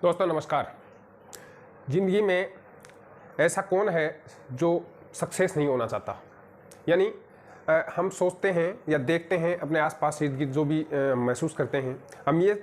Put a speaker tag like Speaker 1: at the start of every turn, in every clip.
Speaker 1: दोस्तों नमस्कार। ज़िंदगी में ऐसा कौन है जो सक्सेस नहीं होना चाहता। यानी हम सोचते हैं या देखते हैं अपने आसपास इर्द गिर्द जो भी महसूस करते हैं, हम ये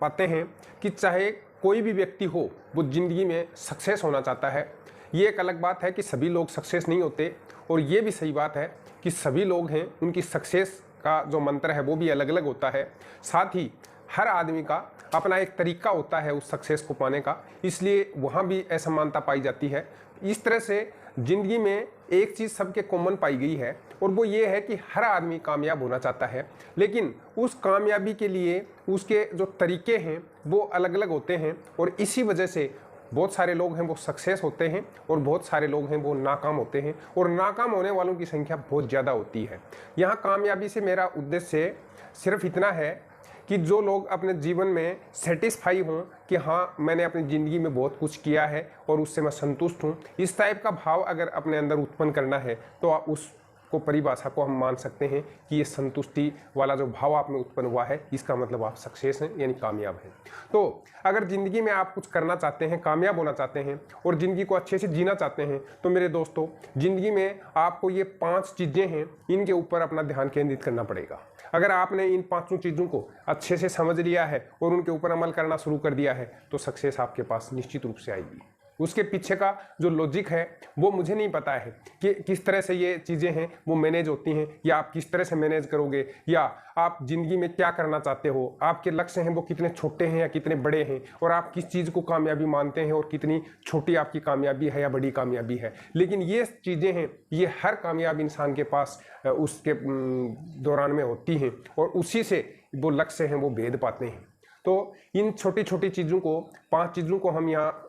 Speaker 1: पाते हैं कि चाहे कोई भी व्यक्ति हो वो ज़िंदगी में सक्सेस होना चाहता है। ये एक अलग बात है कि सभी लोग सक्सेस नहीं होते, और ये भी सही बात है कि सभी लोग हैं उनकी सक्सेस का जो मंत्र है वो भी अलग अलग होता है। साथ ही हर आदमी का अपना एक तरीका होता है उस सक्सेस को पाने का, इसलिए वहाँ भी असमानता पाई जाती है। इस तरह से ज़िंदगी में एक चीज़ सबके कॉमन पाई गई है, और वो ये है कि हर आदमी कामयाब होना चाहता है, लेकिन उस कामयाबी के लिए उसके जो तरीके हैं वो अलग अलग होते हैं। और इसी वजह से बहुत सारे लोग हैं वो सक्सेस होते हैं और बहुत सारे लोग हैं वो नाकाम होते हैं, और नाकाम होने वालों की संख्या बहुत ज़्यादा होती है। यहाँ कामयाबी से मेरा उद्देश्य सिर्फ इतना है कि जो लोग अपने जीवन में सेटिस्फाई हों कि हाँ मैंने अपनी ज़िंदगी में बहुत कुछ किया है और उससे मैं संतुष्ट हूँ, इस टाइप का भाव अगर अपने अंदर उत्पन्न करना है तो आप उसको परिभाषा को हम मान सकते हैं कि ये संतुष्टि वाला जो भाव आप में उत्पन्न हुआ है, इसका मतलब आप सक्सेस हैं यानी कामयाब हैं। तो अगर ज़िंदगी में आप कुछ करना चाहते हैं, कामयाब होना चाहते हैं और ज़िंदगी को अच्छे से जीना चाहते हैं, तो मेरे दोस्तों ज़िंदगी में आपको ये 5 चीज़ें हैं, इनके ऊपर अपना ध्यान केंद्रित करना पड़ेगा। अगर आपने इन 5 चीज़ों को अच्छे से समझ लिया है और उनके ऊपर अमल करना शुरू कर दिया है तो सक्सेस आपके पास निश्चित रूप से आएगी। उसके पीछे का जो लॉजिक है वो मुझे नहीं पता है कि किस तरह से ये चीज़ें हैं वो मैनेज होती हैं, या आप किस तरह से मैनेज करोगे, या आप ज़िंदगी में क्या करना चाहते हो, आपके लक्ष्य हैं वो कितने छोटे हैं या कितने बड़े हैं, और आप किस चीज़ को कामयाबी मानते हैं और कितनी छोटी आपकी कामयाबी है या बड़ी कामयाबी है। लेकिन ये चीज़ें हैं ये हर कामयाब इंसान के पास उसके दौरान में होती हैं, और उसी से वो लक्ष्य हैं वो भेद पाते हैं। तो इन छोटी छोटी चीज़ों को 5 चीज़ों को हम यहाँ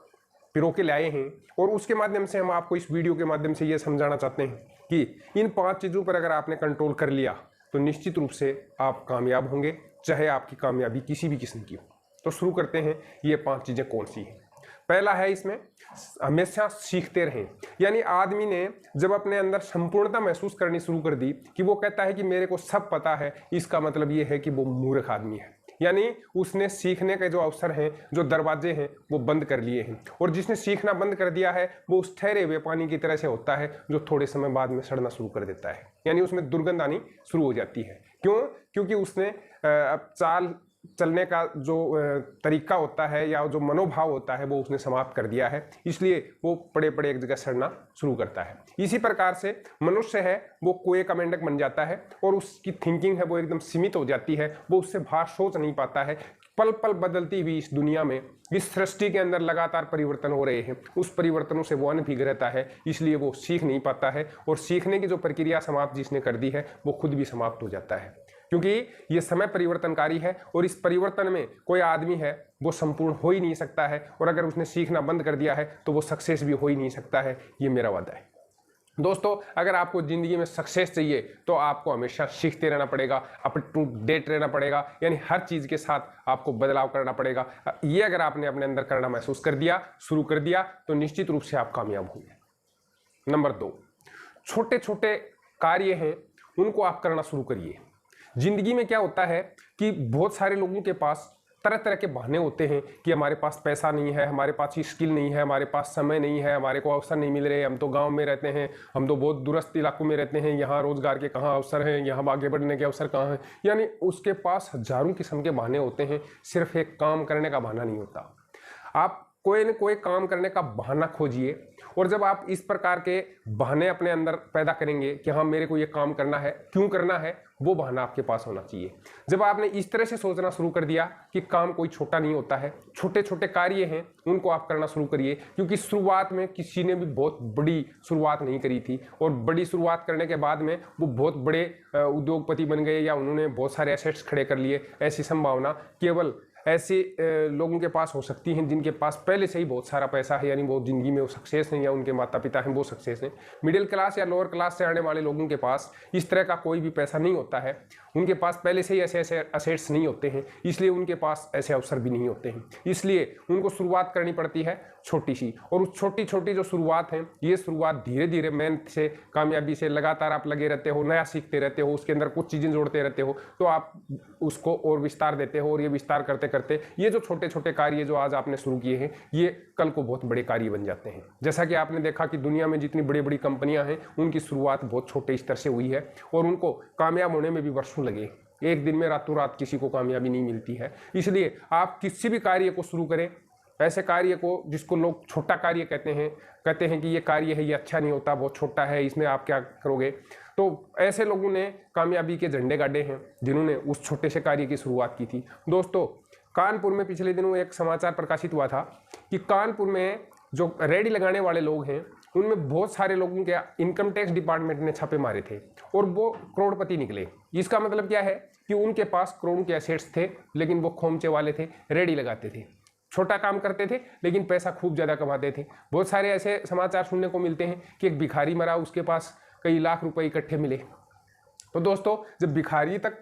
Speaker 1: पिरो के लाए हैं, और उसके माध्यम से हम आपको इस वीडियो के माध्यम से ये समझाना चाहते हैं कि इन 5 चीज़ों पर अगर आपने कंट्रोल कर लिया तो निश्चित रूप से आप कामयाब होंगे, चाहे आपकी कामयाबी किसी भी किस्म की हो। तो शुरू करते हैं, ये 5 चीज़ें कौन सी हैं। पहला है इसमें हमेशा सीखते रहें। यानी आदमी ने जब अपने अंदर संपूर्णता महसूस करनी शुरू कर दी कि वो कहता है कि मेरे को सब पता है, इसका मतलब ये है कि वो मूर्ख आदमी है। यानी उसने सीखने के जो अवसर हैं, जो दरवाजे हैं वो बंद कर लिए हैं, और जिसने सीखना बंद कर दिया है वो उस ठहरे हुए पानी की तरह से होता है जो थोड़े समय बाद में सड़ना शुरू कर देता है। यानी उसमें दुर्गंध आनी शुरू हो जाती है। क्यों? क्योंकि उसने अब चाल चलने का जो तरीका होता है या जो मनोभाव होता है वो उसने समाप्त कर दिया है, इसलिए वो पड़े पड़े एक जगह सड़ना शुरू करता है। इसी प्रकार से मनुष्य है वो कुएं का मेंढक बन जाता है, और उसकी थिंकिंग है वो एकदम सीमित हो जाती है, वो उससे बाहर सोच नहीं पाता है। पल पल बदलती हुई इस दुनिया में, इस सृष्टि के अंदर लगातार परिवर्तन हो रहे हैं, उस परिवर्तनों से वो अनभिज्ञ रहता है, इसलिए वो सीख नहीं पाता है, और सीखने की जो प्रक्रिया समाप्त जिसने कर दी है वो खुद भी समाप्त हो जाता है। क्योंकि ये समय परिवर्तनकारी है, और इस परिवर्तन में कोई आदमी है वो संपूर्ण हो ही नहीं सकता है, और अगर उसने सीखना बंद कर दिया है तो वो सक्सेस भी हो ही नहीं सकता है। ये मेरा वादा है। दोस्तों, अगर आपको ज़िंदगी में सक्सेस चाहिए तो आपको हमेशा सीखते रहना पड़ेगा, अप टू डेट रहना पड़ेगा, यानी हर चीज़ के साथ आपको बदलाव करना पड़ेगा। ये अगर आपने अपने अंदर करना महसूस कर दिया, शुरू कर दिया, तो निश्चित रूप से आप कामयाब होंगे। नंबर 2, छोटे छोटे कार्य हैं उनको आप करना शुरू करिए। जिंदगी में क्या होता है कि बहुत सारे लोगों के पास तरह तरह के बहाने होते हैं कि हमारे पास पैसा नहीं है, हमारे पास स्किल नहीं है, हमारे पास समय नहीं है, हमारे को अवसर नहीं मिल रहे, हम तो गांव में रहते हैं, हम तो बहुत दूरस्थ इलाकों में रहते हैं, यहाँ रोजगार के कहाँ अवसर हैं, यहाँ आगे बढ़ने के अवसर कहाँ हैं। यानी उसके पास हजारों किस्म के बहाने होते हैं, सिर्फ एक काम करने का बहाना नहीं होता। आप कोई न कोई काम करने का बहाना खोजिए, और जब आप इस प्रकार के बहाने अपने अंदर पैदा करेंगे कि हाँ मेरे को ये काम करना है, क्यों करना है, वो बहाना आपके पास होना चाहिए। जब आपने इस तरह से सोचना शुरू कर दिया कि काम कोई छोटा नहीं होता है, छोटे छोटे कार्य हैं उनको आप करना शुरू करिए, क्योंकि शुरुआत में किसी ने भी बहुत बड़ी शुरुआत नहीं करी थी, और बड़ी शुरुआत करने के बाद में वो बहुत बड़े उद्योगपति बन गए या उन्होंने बहुत सारे एसेट्स खड़े कर लिए। ऐसी संभावना केवल ऐसे लोगों के पास हो सकती हैं जिनके पास पहले से ही बहुत सारा पैसा है, यानी वो ज़िंदगी में वो सक्सेस हैं, या उनके माता पिता हैं वो सक्सेस हैं। मिडिल क्लास या लोअर क्लास से आने वाले लोगों के पास इस तरह का कोई भी पैसा नहीं होता है, उनके पास पहले से ही ऐसे ऐसे असेट्स नहीं होते हैं, इसलिए उनके पास ऐसे अवसर भी नहीं होते हैं। इसलिए उनको शुरुआत करनी पड़ती है छोटी सी, और उस छोटी छोटी जो शुरुआत है, ये शुरुआत धीरे धीरे मेहनत से, कामयाबी से लगातार आप लगे रहते हो, नया सीखते रहते हो, उसके अंदर कुछ चीज़ें जोड़ते रहते हो, तो आप उसको और विस्तार देते हो, और ये विस्तार करते करते ये जो छोटे छोटे कार्य जो आज आपने शुरू किए हैं ये कल को बहुत बड़े कार्य बन जाते हैं। जैसा कि आपने देखा कि दुनिया में जितनी बड़ी बड़ी कंपनियां हैं उनकी शुरुआत बहुत छोटे स्तर से हुई है और उनको कामयाब होने में भी वर्षों लगे। एक दिन में रातों रात किसी को कामयाबी नहीं मिलती है। इसलिए आप किसी भी कार्य को शुरू करें, ऐसे कार्य को जिसको लोग छोटा कार्य कहते हैं कि ये कार्य है ये अच्छा नहीं होता, बहुत छोटा है, इसमें आप क्या करोगे। तो ऐसे लोगों ने कामयाबी के झंडे गाड़े हैं जिन्होंने उस छोटे से कार्य की शुरुआत की थी। दोस्तों, कानपुर में पिछले दिनों एक समाचार प्रकाशित हुआ था कि कानपुर में जो रेडी लगाने वाले लोग हैं उनमें बहुत सारे लोगों के इनकम टैक्स डिपार्टमेंट ने छापे मारे थे और वो करोड़पति निकले। इसका मतलब क्या है कि उनके पास करोड़ों के एसेट्स थे, लेकिन वो खोमचे वाले थे, रेडी लगाते थे, छोटा काम करते थे लेकिन पैसा खूब ज़्यादा कमाते थे। बहुत सारे ऐसे समाचार सुनने को मिलते हैं कि एक भिखारी मरा, उसके पास कई लाख रुपए इकट्ठे मिले। तो दोस्तों, जब भिखारी तक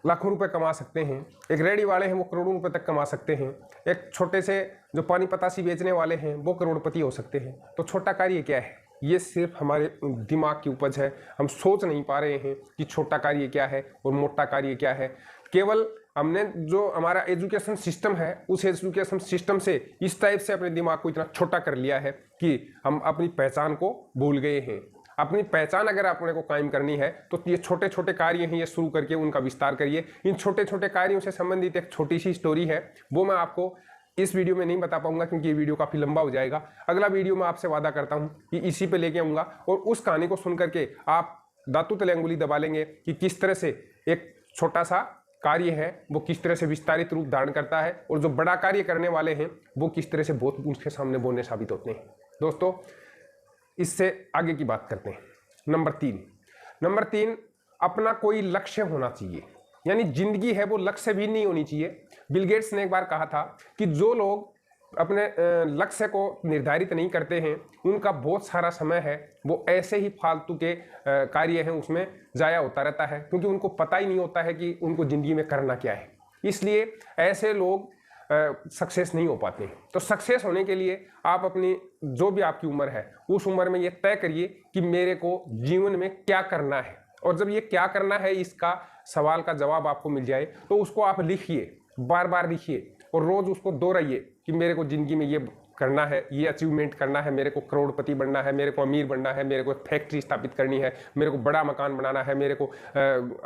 Speaker 1: लाखों रुपए कमा सकते हैं, एक रेडी वाले हैं वो करोड़ों रुपए तक कमा सकते हैं, एक छोटे से जो पानी पतासी बेचने वाले हैं वो करोड़पति हो सकते हैं, तो छोटा कार्य क्या है? ये सिर्फ हमारे दिमाग की उपज है। हम सोच नहीं पा रहे हैं कि छोटा कार्य क्या है और मोटा कार्य क्या है। केवल हमने जो हमारा एजुकेशन सिस्टम है उस एजुकेशन सिस्टम से इस टाइप से अपने दिमाग को इतना छोटा कर लिया है कि हम अपनी पहचान को भूल गए हैं। अपनी पहचान अगर अपने को कायम करनी है तो ये छोटे छोटे कार्य हैं, ये शुरू करके उनका विस्तार करिए। इन छोटे छोटे कार्यों से संबंधित एक छोटी सी स्टोरी है, वो मैं आपको इस वीडियो में नहीं बता पाऊंगा क्योंकि ये वीडियो काफ़ी लंबा हो जाएगा। अगला वीडियो मैं आपसे वादा करता हूँ कि इसी पे लेके आऊँगा और उस कहानी को सुन करके आप दांतों तले अंगुली दबा लेंगे कि किस तरह से एक छोटा सा कार्य है वो किस तरह से विस्तारित रूप धारण करता है और जो बड़ा कार्य करने वाले हैं वो किस तरह से बहुत उनके सामने बोलने साबित होते हैं। दोस्तों, इससे आगे की बात करते हैं। नंबर तीन, अपना कोई लक्ष्य होना चाहिए। यानी जिंदगी है वो लक्ष्य भी नहीं होनी चाहिए। बिल गेट्स ने एक बार कहा था कि जो लोग अपने लक्ष्य को निर्धारित नहीं करते हैं उनका बहुत सारा समय है वो ऐसे ही फालतू के कार्य हैं उसमें जाया होता रहता है, क्योंकि उनको पता ही नहीं होता है कि उनको ज़िंदगी में करना क्या है। इसलिए ऐसे लोग सक्सेस नहीं हो पाते। तो सक्सेस होने के लिए आप अपनी जो भी आपकी उम्र है उस उम्र में ये तय करिए कि मेरे को जीवन में क्या करना है, और जब ये क्या करना है इसका सवाल का जवाब आपको मिल जाए तो उसको आप लिखिए, बार बार लिखिए और रोज़ उसको दोहराइए कि मेरे को ज़िंदगी में ये करना है, ये अचीवमेंट करना है, मेरे को करोड़पति बनना है, मेरे को अमीर बनना है, मेरे को एक फैक्ट्री स्थापित करनी है, मेरे को बड़ा मकान बनाना है, मेरे को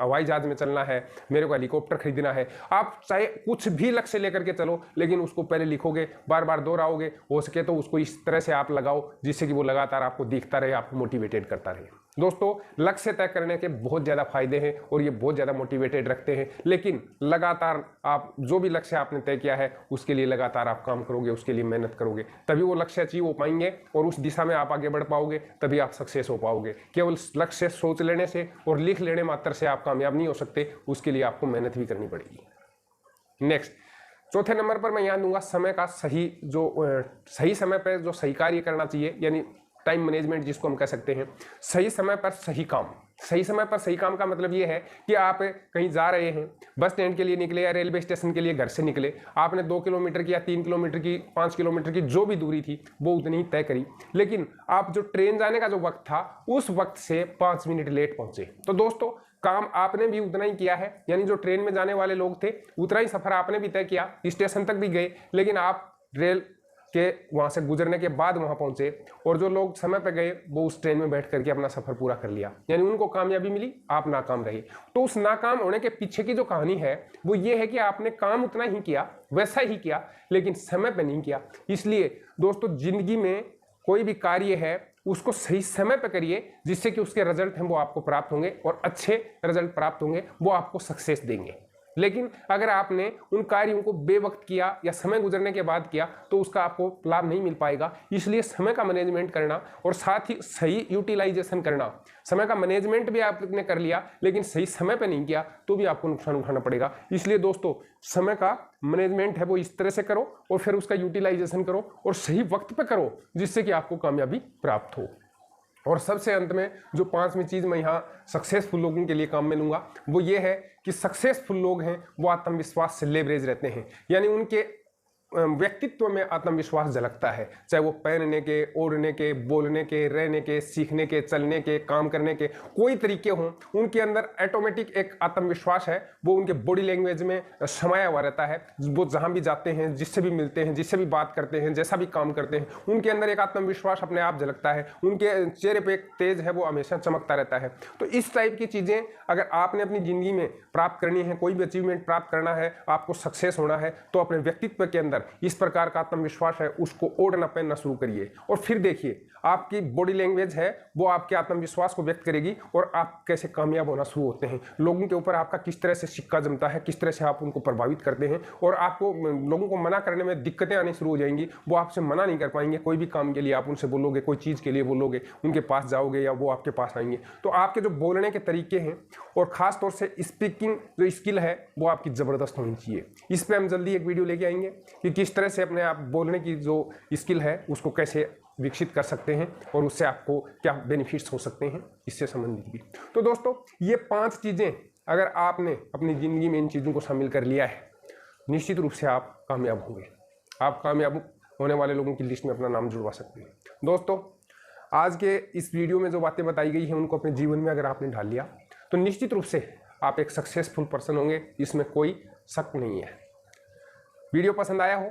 Speaker 1: हवाई जहाज में चलना है, मेरे को हेलीकॉप्टर खरीदना है। आप चाहे कुछ भी लक्ष्य लेकर के चलो, लेकिन उसको पहले लिखोगे, बार बार दोहराओगे, हो सके तो उसको इस तरह से आप लगाओ जिससे कि वो लगातार आपको दिखता रहे, आपको मोटिवेटेड करता रहे। दोस्तों, लक्ष्य तय करने के बहुत ज़्यादा फायदे हैं और ये बहुत ज़्यादा मोटिवेटेड रखते हैं, लेकिन लगातार आप जो भी लक्ष्य आपने तय किया है उसके लिए लगातार आप काम करोगे, उसके लिए मेहनत करोगे, तभी वो लक्ष्य अचीव हो पाएंगे और उस दिशा में आप आगे बढ़ पाओगे, तभी आप सक्सेस हो पाओगे। केवल लक्ष्य सोच लेने से और लिख लेने मात्र से आप कामयाब नहीं हो सकते, उसके लिए आपको मेहनत भी करनी पड़ेगी। नेक्स्ट, चौथे नंबर पर मैं यहाँ दूंगा समय का सही समय पर जो सही कार्य करना चाहिए, यानी टाइम मैनेजमेंट जिसको हम कह सकते हैं। सही समय पर सही काम। सही समय पर सही काम का मतलब ये है कि आप कहीं जा रहे हैं, बस स्टैंड के लिए निकले या रेलवे स्टेशन के लिए घर से निकले, आपने 2 किलोमीटर की या 3 किलोमीटर की 5 किलोमीटर की जो भी दूरी थी वो उतनी ही तय करी, लेकिन आप जो ट्रेन जाने का जो वक्त था उस वक्त से 5 मिनट लेट पहुंचे। तो दोस्तों, काम आपने भी उतना ही किया है, यानी जो ट्रेन में जाने वाले लोग थे उतना ही सफर आपने भी तय किया, स्टेशन तक भी गए, लेकिन आप रेल के वहाँ से गुजरने के बाद वहाँ पहुँचे, और जो लोग समय पर गए वो उस ट्रेन में बैठ करके अपना सफ़र पूरा कर लिया, यानी उनको कामयाबी मिली, आप नाकाम रहे। तो उस नाकाम होने के पीछे की जो कहानी है वो ये है कि आपने काम उतना ही किया, वैसा ही किया, लेकिन समय पर नहीं किया। इसलिए दोस्तों, जिंदगी में कोई भी कार्य है उसको सही समय पर करिए, जिससे कि उसके रिजल्ट हैं वो आपको प्राप्त होंगे और अच्छे रिजल्ट प्राप्त होंगे, वो आपको सक्सेस देंगे। लेकिन अगर आपने उन कार्यों को बेवक्त किया या समय गुजरने के बाद किया तो उसका आपको लाभ नहीं मिल पाएगा। इसलिए समय का मैनेजमेंट करना और साथ ही सही यूटिलाइजेशन करना। समय का मैनेजमेंट भी आपने कर लिया लेकिन सही समय पे नहीं किया तो भी आपको नुकसान उठाना पड़ेगा। इसलिए दोस्तों, समय का मैनेजमेंट है वो इस तरह से करो और फिर उसका यूटिलाइजेशन करो और सही वक्त पे करो, जिससे कि आपको कामयाबी प्राप्त हो। और सबसे अंत में जो 5वीं चीज़ मैं यहाँ सक्सेसफुल लोगों के लिए काम में लूँगा वो ये है कि सक्सेसफुल लोग हैं वो आत्मविश्वास से लेवरेज रहते हैं, यानी उनके व्यक्तित्व में आत्मविश्वास झलकता है, चाहे वो पहनने के, ओढ़ने के, बोलने के, रहने के, सीखने के, चलने के, काम करने के कोई तरीके हों, उनके अंदर ऑटोमेटिक एक आत्मविश्वास है वो उनके बॉडी लैंग्वेज में समाया हुआ रहता है। वो जहाँ भी जाते हैं, जिससे भी मिलते हैं, जिससे भी बात करते हैं, जैसा भी काम करते हैं, उनके अंदर एक आत्मविश्वास अपने आप झलकता है। उनके चेहरे पे एक तेज है वो हमेशा चमकता रहता है। तो इस टाइप की चीज़ें अगर आपने अपनी ज़िंदगी में प्राप्त करनी है, कोई भी अचीवमेंट प्राप्त करना है, आपको सक्सेस होना है, तो अपने व्यक्तित्व के अंदर इस प्रकार का आत्मविश्वास है उसको ओढ़ना पहनना शुरू करिए। और फिर देखिए आपकी बॉडी लैंग्वेज है वो आपके आत्मविश्वास को व्यक्त करेगी और आप कैसे कामयाब होना शुरू होते हैं। लोगों के ऊपर आपका किस तरह से सिक्का जमता है, किस तरह से आप उनको प्रभावित करते हैं और आपको लोगों को मना करने में दिक्कतें आनी शुरू हो जाएंगी। वो आपसे मना नहीं कर पाएंगे। कोई भी काम के लिए आप उनसे बोलोगे, कोई चीज़ के लिए बोलोगे, उनके पास जाओगे या वो आपके पास आएंगे। तो आपके जो बोलने के तरीके हैं और ख़ास तौर से स्पीकिंग जो स्किल है वो आपकी ज़बरदस्त होनी चाहिए। इस पर हम जल्दी एक वीडियो लेके आएंगे कि किस तरह से अपने आप बोलने की जो स्किल है उसको कैसे विकसित कर सकते हैं और उससे आपको क्या बेनिफिट्स हो सकते हैं इससे संबंधित भी। तो दोस्तों ये 5 चीज़ें अगर आपने अपनी ज़िंदगी में इन चीज़ों को शामिल कर लिया है, निश्चित रूप से आप कामयाब होंगे। आप कामयाब होने वाले लोगों की लिस्ट में अपना नाम जुड़वा सकते हैं। दोस्तों आज के इस वीडियो में जो बातें बताई गई हैं उनको अपने जीवन में अगर आपने ढाल लिया तो निश्चित रूप से आप एक सक्सेसफुल पर्सन होंगे, इसमें कोई शक नहीं है। वीडियो पसंद आया हो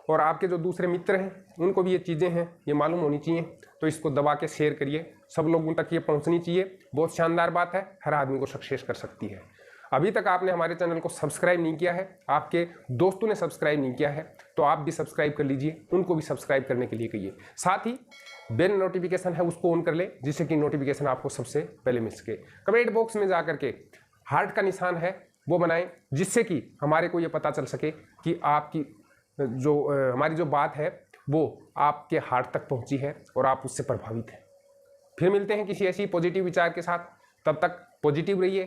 Speaker 1: और आपके जो दूसरे मित्र हैं उनको भी ये चीज़ें हैं ये मालूम होनी चाहिए, तो इसको दबा के शेयर करिए। सब लोगों तक ये पहुंचनी चाहिए। बहुत शानदार बात है, हर आदमी को सक्सेस कर सकती है। अभी तक आपने हमारे चैनल को सब्सक्राइब नहीं किया है, आपके दोस्तों ने सब्सक्राइब नहीं किया है, तो आप भी सब्सक्राइब कर लीजिए, उनको भी सब्सक्राइब करने के लिए कहिए। साथ ही बेल नोटिफिकेशन है उसको ऑन कर ले जिससे कि नोटिफिकेशन आपको सबसे पहले मिल सके। कमेंट बॉक्स में जा करके हार्ट का निशान है वो बनाएं जिससे कि हमारे को ये पता चल सके कि आपकी जो हमारी जो बात है वो आपके हार्ट तक पहुंची है और आप उससे प्रभावित हैं। फिर मिलते हैं किसी ऐसी पॉजिटिव विचार के साथ। तब तक पॉजिटिव रहिए,